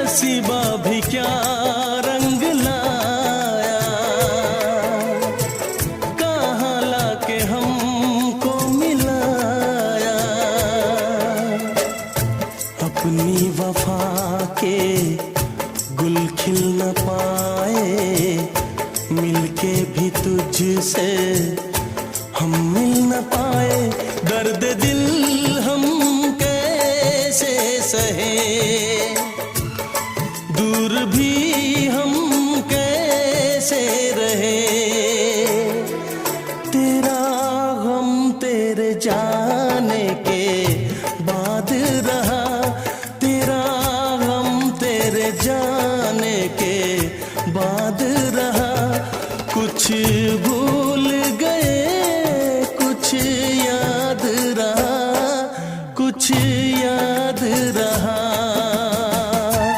नसीबा भी क्या रंग लाया, कहाँ लाके हमको मिलाया। अपनी वफा के गुल खिल न पाए, मिलके भी तुझसे हम मिल न पाए। दर्द दिल हम कैसे सहे, दूर भी हम कैसे रहे। तेरा गम तेरे जाने के बाद रहा, तेरा गम तेरे जाने के बाद रहा। कुछ भूल गए कुछ याद रहा, कुछ याद रहा।